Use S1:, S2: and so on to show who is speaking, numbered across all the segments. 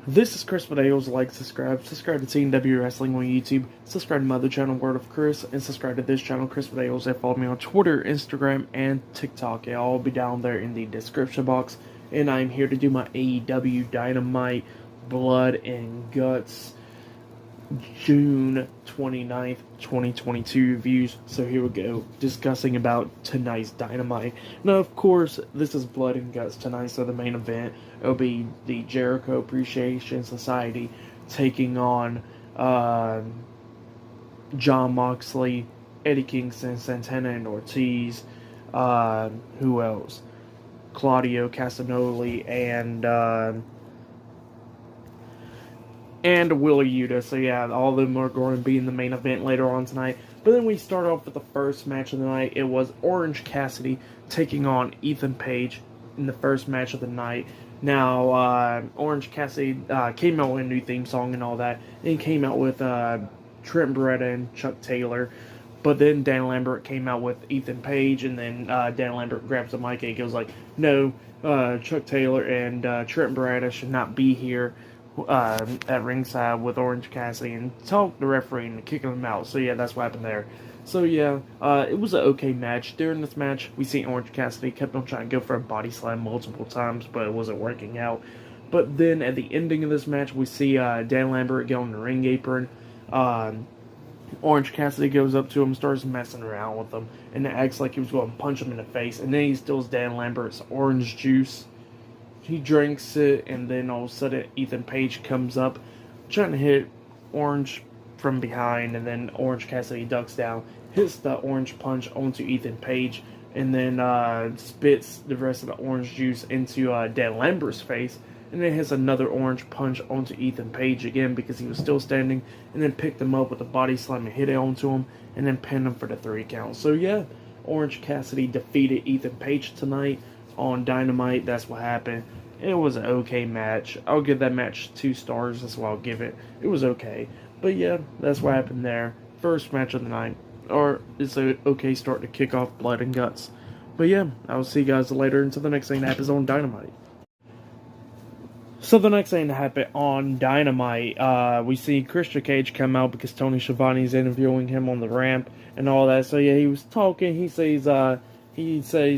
S1: This is Chris Videos. Like, subscribe to TNW Wrestling on YouTube, subscribe to my other channel, Word of Chris, and subscribe to this channel, Chris Videos, and follow me on Twitter, Instagram, and TikTok. It'll all be down there in the description box. And I'm here to do my AEW Dynamite Blood and Guts June 29th, 2022 reviews. So here we go, discussing about tonight's Dynamite. Now, of course, this is Blood and Guts tonight, so the main event will be the Jericho Appreciation Society taking on Jon Moxley, Eddie Kingston, Santana, and Ortiz. Who else? Claudio Castagnoli and Wheeler Yuta. So yeah, all of them are going to be in the main event later on tonight. But then we start off with the first match of the night. It was Orange Cassidy taking on Ethan Page in the first match of the night. Now, Orange Cassidy came out with a new theme song and all that. And he came out with Trent Beretta and Chuck Taylor. But then Dan Lambert came out with Ethan Page, and then Dan Lambert grabs the mic and he goes like, no, Chuck Taylor and Trent Beretta should not be here at ringside with Orange Cassidy, and talk the referee and kicking him out. So yeah, that's what happened there. So yeah, it was an okay match. During this match, we see Orange Cassidy kept on trying to go for a body slam multiple times, but it wasn't working out. But then at the ending of this match, we see Dan Lambert get on the ring apron. Orange Cassidy goes up to him, starts messing around with him, and acts like he was going to punch him in the face. And then he steals Dan Lambert's orange juice. He drinks it, and then all of a sudden Ethan Page comes up, trying to hit Orange from behind, and then Orange Cassidy ducks down, hits the orange punch onto Ethan Page, and then spits the rest of the orange juice into Dan Lambert's face, and then hits another orange punch onto Ethan Page again because he was still standing, and then picked him up with a body slam and hit it onto him, and then pinned him for the 3 count. So yeah, Orange Cassidy defeated Ethan Page tonight on Dynamite. That's what happened. It was an okay match. I'll give that match 2 stars. That's what I'll give it. It was okay. But yeah, that's what happened there. First match of the night. Or it's an okay start to kick off Blood and Guts. But yeah, I'll see you guys later until the next thing that happens on Dynamite. So the next thing that happened on Dynamite, we see Christian Cage come out because Tony Schiavone's interviewing him on the ramp and all that. So yeah, he was talking. He says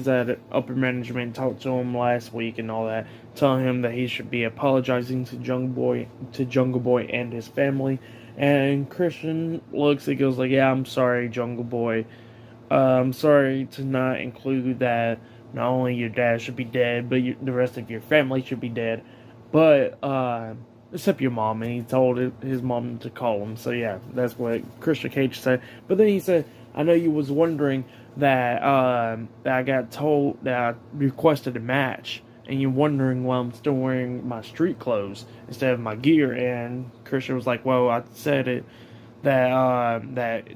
S1: that upper management talked to him last week and all that, telling him that he should be apologizing to Jungle Boy and his family. And Christian looks and goes like, yeah, I'm sorry, Jungle Boy. I'm sorry to not include that not only your dad should be dead, but the rest of your family should be dead. But, except your mom, and he told his mom to call him. So yeah, that's what Christian Cage said. But then he said, I know you was wondering that I got told that I requested a match, and you're wondering why I'm still wearing my street clothes instead of my gear. And Christian was like, well, I said it that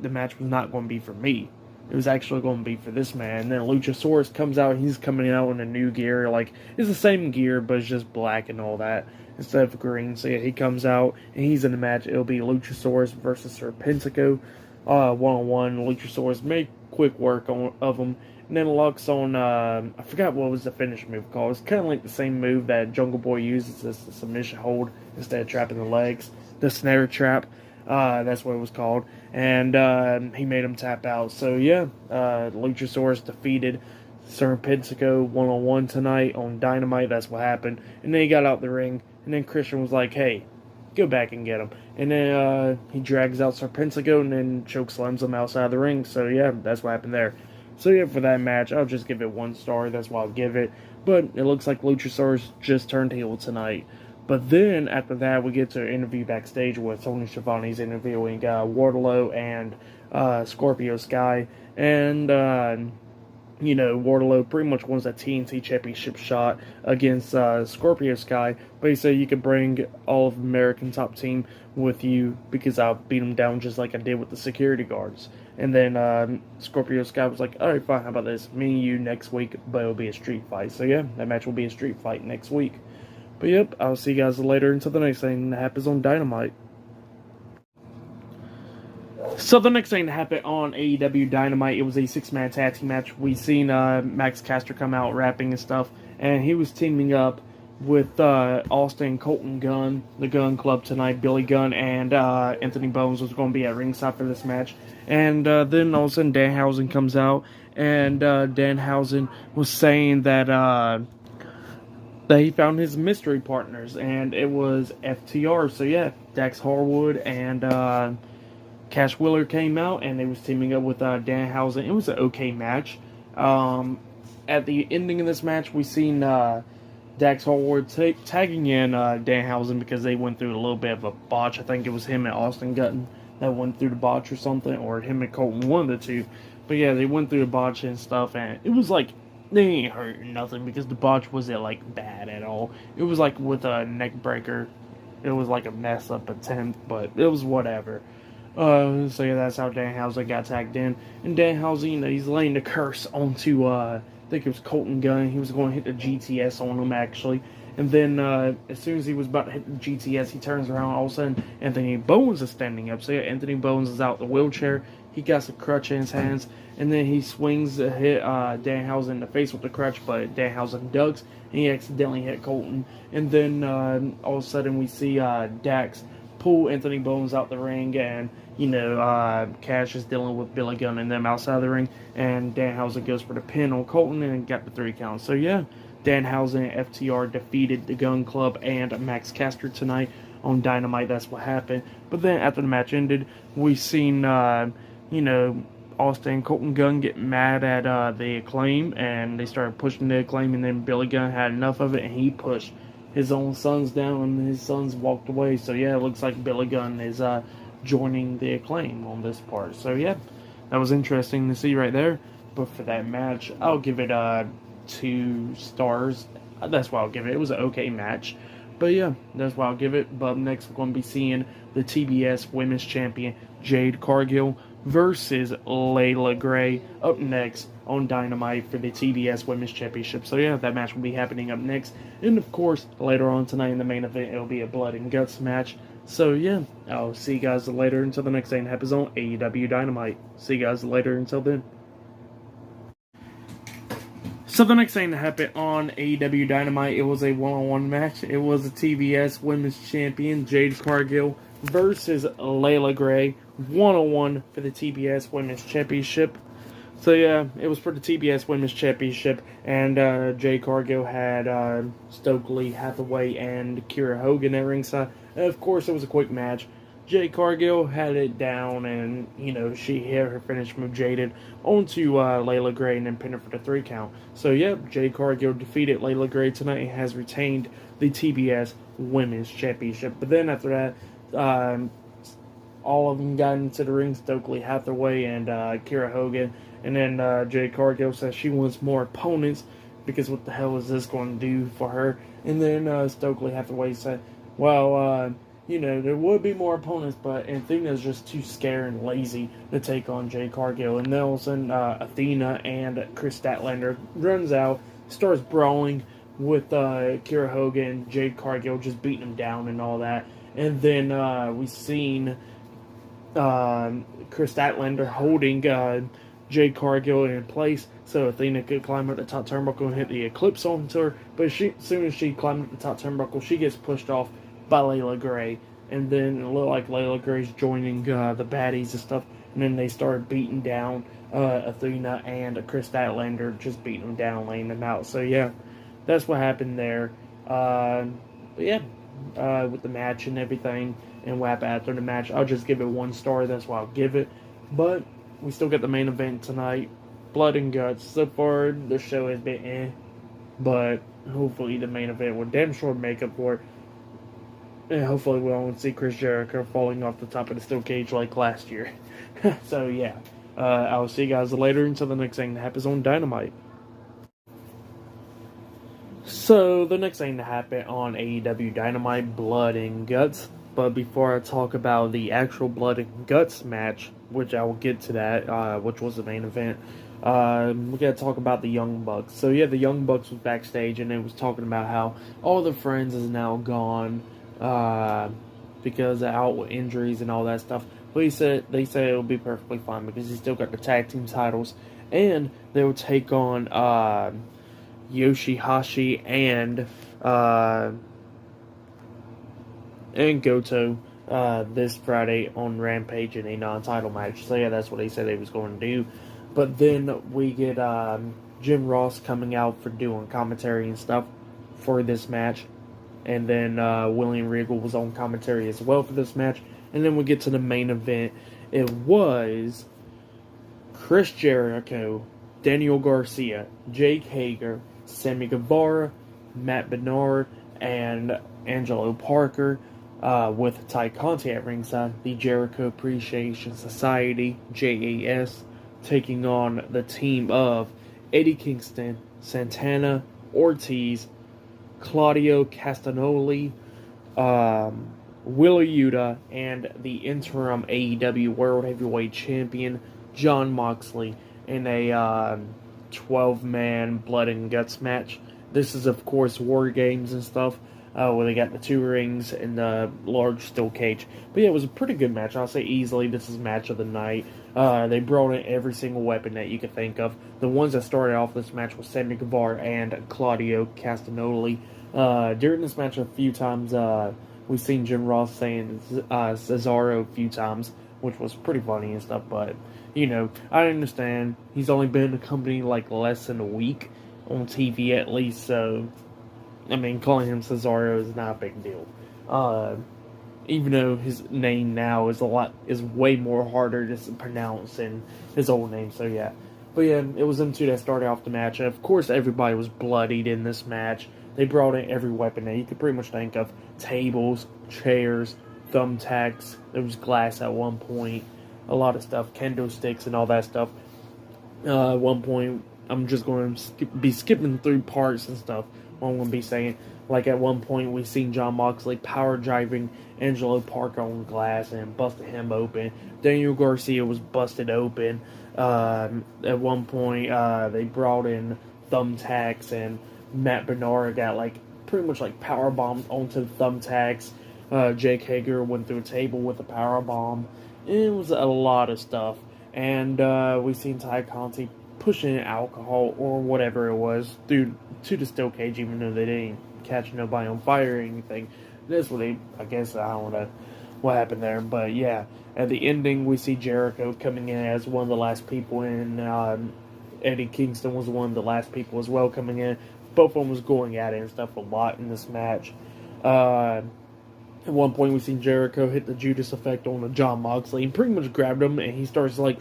S1: the match was not going to be for me. It was actually going to be for this man. And then Luchasaurus comes out. He's coming out in a new gear. Like, it's the same gear, but it's just black and all that instead of green. So yeah, he comes out, and he's in the match. It'll be Luchasaurus versus Serpentico. One-on-one. Luchasaurus made quick work of him. And then locks on, I forgot what was the finish move called. It's kind of like the same move that Jungle Boy uses as the submission hold instead of trapping the legs. The snare trap. That's what it was called. And he made him tap out. So yeah, Luchasaurus defeated Serpentico one-on-one tonight on Dynamite. That's what happened. And then he got out the ring. And then Christian was like, hey, go back and get him. And then he drags out Serpentico and then chokeslams him outside the ring. So yeah, that's what happened there. So yeah, for that match, I'll just give it 1 star. That's what I'll give it. But it looks like Luchasaurus just turned heel tonight. But then, after that, we get to an interview backstage with Tony Schiavone's interviewing Wardlow and Scorpio Sky. And, Wardlow pretty much wants a TNT Championship shot against Scorpio Sky. But he said you could bring all of American Top Team with you because I'll beat them down just like I did with the security guards. And then Scorpio Sky was like, alright, fine, how about this? Me and you next week, but it'll be a street fight. So yeah, that match will be a street fight next week. But yep, I'll see you guys later until the next thing that happens on Dynamite. So the next thing that happened on AEW Dynamite, it was a 6-man tag team match. We seen Max Caster come out rapping and stuff, and he was teaming up with Austin Colton Gunn, the Gun Club tonight. Billy Gunn and Anthony Bowens was going to be at ringside for this match. And then all of a sudden Danhausen comes out, and Danhausen was saying that he found his mystery partners, and it was FTR. So yeah, Dax Harwood and Cash Wheeler came out, and they was teaming up with Danhausen. It was an okay match. At the ending of this match, we seen Dax Harwood tagging in Danhausen because they went through a little bit of a botch. I think it was him and Austin Gutton that went through the botch or something, or him and Colton, one of the two. But yeah, they went through the botch and stuff, and it was like, they ain't hurt nothing because the botch wasn't like bad at all. It was like with a neck breaker. It was like a mess up attempt, but it was whatever. So yeah, that's how Danhausen got tagged in. And Danhausen, you know, he's laying the curse onto, I think it was Colton Gunn. He was going to hit the GTS on him, actually. And then, as soon as he was about to hit the GTS, he turns around. All of a sudden, Anthony Bowens is standing up. So yeah, Anthony Bowens is out the wheelchair. He got a crutch in his hands. And then he swings to hit Danhausen in the face with the crutch, but Danhausen ducks. And he accidentally hit Colton. And then, all of a sudden, we see Dax pull Anthony Bowens out the ring, and you know, Cash is dealing with Billy Gunn and them outside the ring, and Danhausen goes for the pin on Colton and got the 3 count. So yeah, Danhausen and FTR defeated the Gun Club and Max Caster tonight on Dynamite. That's what happened. But then after the match ended, we seen you know, Austin and Colton Gunn get mad at the Acclaim, and they started pushing the Acclaim, and then Billy Gunn had enough of it, and he pushed his own sons down, and his sons walked away. So yeah, it looks like Billy Gunn is joining the Acclaim on this part. So yeah, that was interesting to see right there. But for that match, I'll give it 2 stars. That's why I'll give it. It was an okay match. But yeah, that's why I'll give it. But next, we're going to be seeing the TBS Women's Champion Jade Cargill versus Layla Gray up next on Dynamite for the TBS Women's Championship. So yeah, that match will be happening up next. And of course, later on tonight in the main event, it'll be a Blood and Guts match. So yeah, I'll see you guys later until the next thing that happens on AEW Dynamite. See you guys later until then. So the next thing that happened on AEW Dynamite, it was a one-on-one match. It was a TBS Women's Champion Jade Cargill versus Layla Gray, one-on-one for the TBS Women's Championship. So yeah, it was for the TBS Women's Championship, and Jade Cargill had Stokely Hathaway and Kiera Hogan at ringside. And of course, it was a quick match. Jade Cargill had it down, and you know, she hit her finish move Jaded onto Layla Gray and then pinned her for the 3 count. So yep, Jade Cargill defeated Layla Gray tonight and has retained the TBS Women's Championship. But then after that, all of them got into the ring, Stokely Hathaway and Kiera Hogan. And then Jade Cargill says she wants more opponents because what the hell is this going to do for her? And then Stokely Hathaway said, well, you know, there would be more opponents, but Athena's just too scared and lazy to take on Jade Cargill. And then all of a sudden, Athena and Chris Statlander runs out, starts brawling with Kiera Hogan, Jade Cargill just beating him down and all that. And then we seen Chris Statlander holding Jade Cargill in place so Athena could climb up the top turnbuckle and hit the Eclipse onto her. But as soon as she climbed up the top turnbuckle, she gets pushed off by Layla Gray. And then it looked like Layla Gray's joining the baddies and stuff. And then they started beating down Athena and Chris Statlander, just beating them down, laying them out. So yeah, that's what happened there. But yeah, with the match and everything and what happened after the match, I'll just give it 1 star. That's why I'll give it. But we still get the main event tonight, Blood and Guts. So far, the show has been but hopefully the main event will damn sure make up for it. And hopefully we won't see Chris Jericho falling off the top of the steel cage like last year. So yeah, I'll see you guys later until the next thing that happens on Dynamite. So the next thing that happened on AEW Dynamite, Blood and Guts. But before I talk about the actual Blood and Guts match, which I will get to that, which was the main event, we gotta talk about the Young Bucks. So yeah, the Young Bucks was backstage and it was talking about how all their friends is now gone because of out with injuries and all that stuff. But they said it'll be perfectly fine because he still got the tag team titles, and they will take on Yoshihashi and uh, and Goto this Friday on Rampage in a non-title match. So yeah, that's what he said he was going to do. But then we get Jim Ross coming out for doing commentary and stuff for this match. And then William Regal was on commentary as well for this match. And then we get to the main event. It was Chris Jericho, Daniel Garcia, Jake Hager, Sammy Guevara, Matt Bernard, and Angelo Parker, with Ty Conti at ringside, the Jericho Appreciation Society, JAS, taking on the team of Eddie Kingston, Santana, Ortiz, Claudio Castagnoli, Wheeler Yuta, and the interim AEW World Heavyweight Champion, Jon Moxley, in a 12-man blood and guts match. This is, of course, War Games and stuff, where they got the 2 rings and the large steel cage. But yeah, it was a pretty good match. I'll say easily this is match of the night. They brought in every single weapon that you could think of. The ones that started off this match was Sammy Guevara and Claudio Castagnoli. During this match, a few times we've seen Jim Ross saying Cesaro a few times, which was pretty funny and stuff. But I understand he's only been in the company like less than a week on TV at least, so I mean, calling him Cesaro is not a big deal. Even though his name now is way more harder to pronounce than his old name. So yeah, but yeah, it was them two that started off the match, and of course everybody was bloodied in this match. They brought in every weapon that you could pretty much think of: tables, chairs, thumbtacks. There was glass at one point, a lot of stuff, kendo sticks, and all that stuff. At one point, I'm just going to be skipping through parts and stuff. What I'm going to be saying, like at one point we seen Jon Moxley power driving Angelo Parker on glass and busted him open. Daniel Garcia was busted open. At one point they brought in thumbtacks, and Matt Bernard got pretty much power bombed onto the thumbtacks. Jake Hager went through a table with a power bomb. It was a lot of stuff. And we seen Ty Conti pushing in alcohol or whatever it was through to the steel cage, even though they didn't catch nobody on fire or anything. That's what I guess, I don't know what happened there. But yeah, at the ending, we see Jericho coming in as one of the last people in. Eddie Kingston was one of the last people as well coming in. Both of them was going at it and stuff a lot in this match. At one point, we seen Jericho hit the Judas effect on Jon Moxley and pretty much grabbed him, and he starts like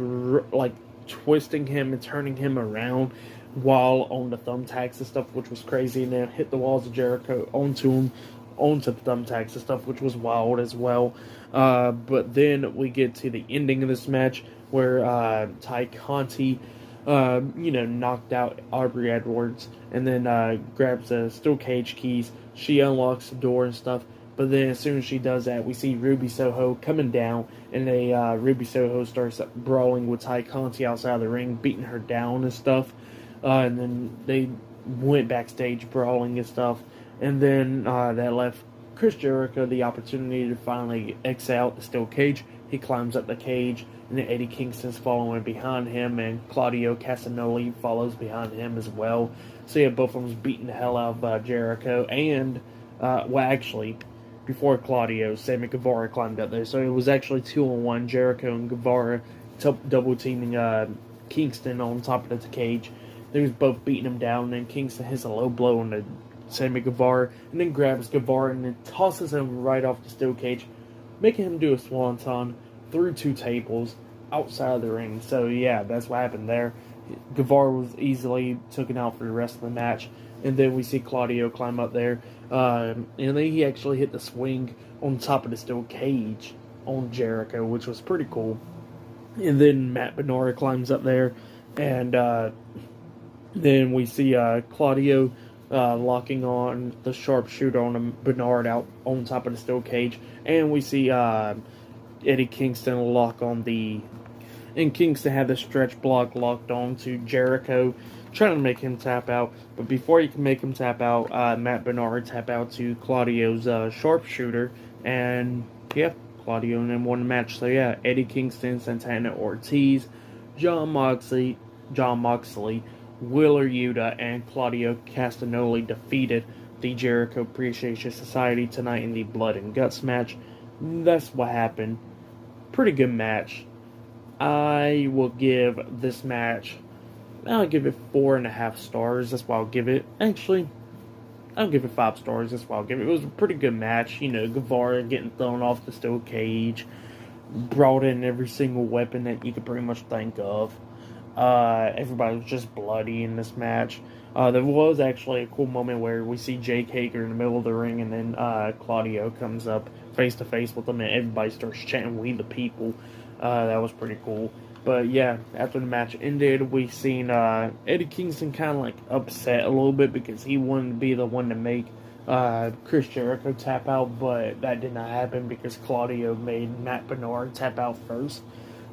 S1: twisting him and turning him around while on the thumbtacks and stuff, which was crazy. And then hit the walls of Jericho onto the thumbtacks and stuff, which was wild as well. But then we get to the ending of this match where Ty Conti knocked out Aubrey Edwards, and then grabs the steel cage keys. She unlocks the door and stuff. But then as soon as she does that, we see Ruby Soho coming down, and Ruby Soho starts brawling with Ty Conti outside of the ring, beating her down and stuff. And then they went backstage brawling and stuff. And then that left Chris Jericho the opportunity to finally exit out the steel cage. He climbs up the cage, and then Eddie Kingston's following behind him, and Claudio Castagnoli follows behind him as well. So yeah, both of them's beating the hell out of Jericho. And, actually, before Claudio, Sammy Guevara climbed up there. So it was actually 2-on-1, Jericho and Guevara double teaming Kingston on top of the cage. They was both beating him down, and then Kingston hits a low blow on the Sammy Guevara, and then grabs Guevara and then tosses him right off the steel cage, making him do a swanton through 2 tables outside of the ring. So yeah, that's what happened there. Guevara was easily taken out for the rest of the match. And then we see Claudio climb up there. And then he actually hit the swing on top of the steel cage on Jericho, which was pretty cool. And then Matt Bernard climbs up there. And then we see Claudio locking on the sharpshooter on Bernard out on top of the steel cage. And we see Eddie Kingston lock on and Kingston had the stretch block locked on to Jericho, trying to make him tap out. But before he can make him tap out, Matt Bernard tap out to Claudio's sharpshooter. And yeah, Claudio and them won the match. So yeah, Eddie Kingston, Santana Ortiz, Jon Moxley, Wheeler Yuta, and Claudio Castagnoli defeated the Jericho Appreciation Society tonight in the Blood and Guts match. That's what happened. Pretty good match. I will give this match, I'll give it 4.5 stars. That's what I'll give it. Actually, I'll give it 5 stars. That's what I'll give it. It was a pretty good match. You know, Guevara getting thrown off the steel cage, brought in every single weapon that you could pretty much think of. Everybody was just bloody in this match. There was actually a cool moment where we see Jake Hager in the middle of the ring, and then Claudio comes up face to face with him, and everybody starts chanting "We the People." That was pretty cool. But yeah, after the match ended, we seen Eddie Kingston kind of like upset a little bit because he wanted to be the one to make Chris Jericho tap out, but that did not happen because Claudio made Matt Bernard tap out first.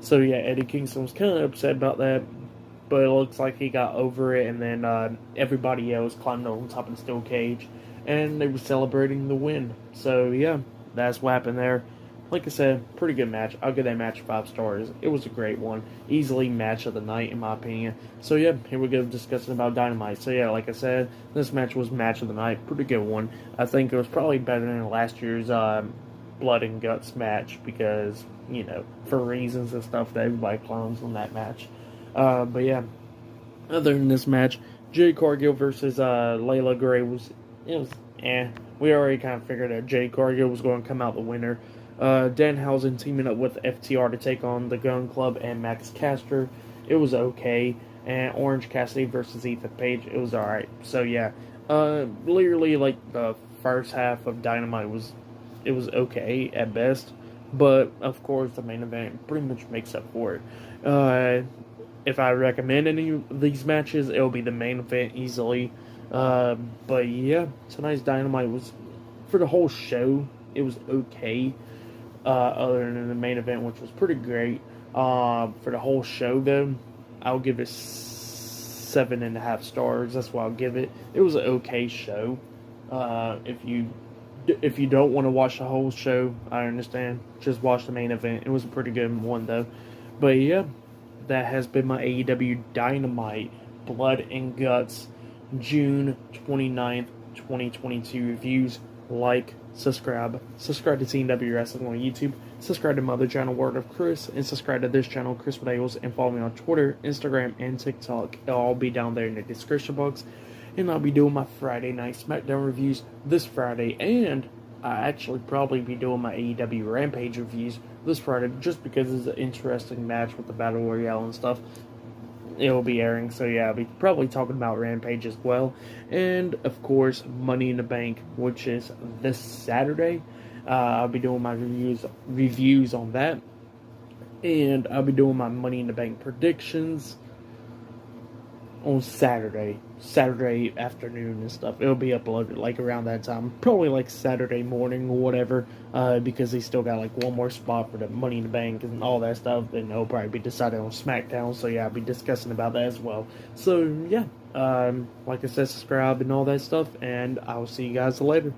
S1: So yeah, Eddie Kingston was kind of upset about that, but it looks like he got over it, and then everybody else climbed on top of the steel cage, and they were celebrating the win. So yeah, that's what happened there. Like I said, pretty good match. I'll give that match 5 stars. It was a great one. Easily match of the night, in my opinion. So yeah, here we go discussing about Dynamite. So yeah, like I said, this match was match of the night. Pretty good one. I think it was probably better than last year's Blood and Guts match because, you know, for reasons and stuff that everybody clowns on that match. But yeah, other than this match, Jade Cargill versus Layla Gray was eh. We already kind of figured that Jade Cargill was going to come out the winner. Danhausen teaming up with FTR to take on the Gun Club and Max Caster. It was okay. And Orange Cassidy versus Ethan Page. It was alright. So yeah, literally like the first half of Dynamite was okay at best. But of course the main event pretty much makes up for it. If I recommend any of these matches, it'll be the main event easily. But yeah, tonight's Dynamite was, for the whole show, it was okay. Other than the main event, which was pretty great. For the whole show, though, I'll give it 7.5 stars. That's what I'll give it. It was an okay show. If you don't want to watch the whole show, I understand. Just watch the main event. It was a pretty good one, though. But yeah, that has been my AEW Dynamite Blood and Guts June 29th, 2022 reviews. Like, subscribe to TW Wrestling on YouTube, subscribe to my other channel, Word of Chris, and subscribe to this channel, Chris Videos, and follow me on Twitter, Instagram, and TikTok. It'll all be down there in the description box. And I'll be doing my Friday night SmackDown reviews this Friday, and I actually probably be doing my AEW Rampage reviews this Friday, just because it's an interesting match with the Battle Royale and stuff. It will be airing, so yeah, I'll be probably talking about Rampage as well. And, of course, Money in the Bank, which is this Saturday. I'll be doing my reviews on that. And I'll be doing my Money in the Bank predictions on Saturday afternoon and stuff. It'll be uploaded like around that time, probably like Saturday morning or whatever, because they still got like one more spot for the Money in the Bank and all that stuff, and it'll probably be decided on SmackDown. So yeah, I'll be discussing about that as well. So yeah, like I said, subscribe and all that stuff, and I'll see you guys later.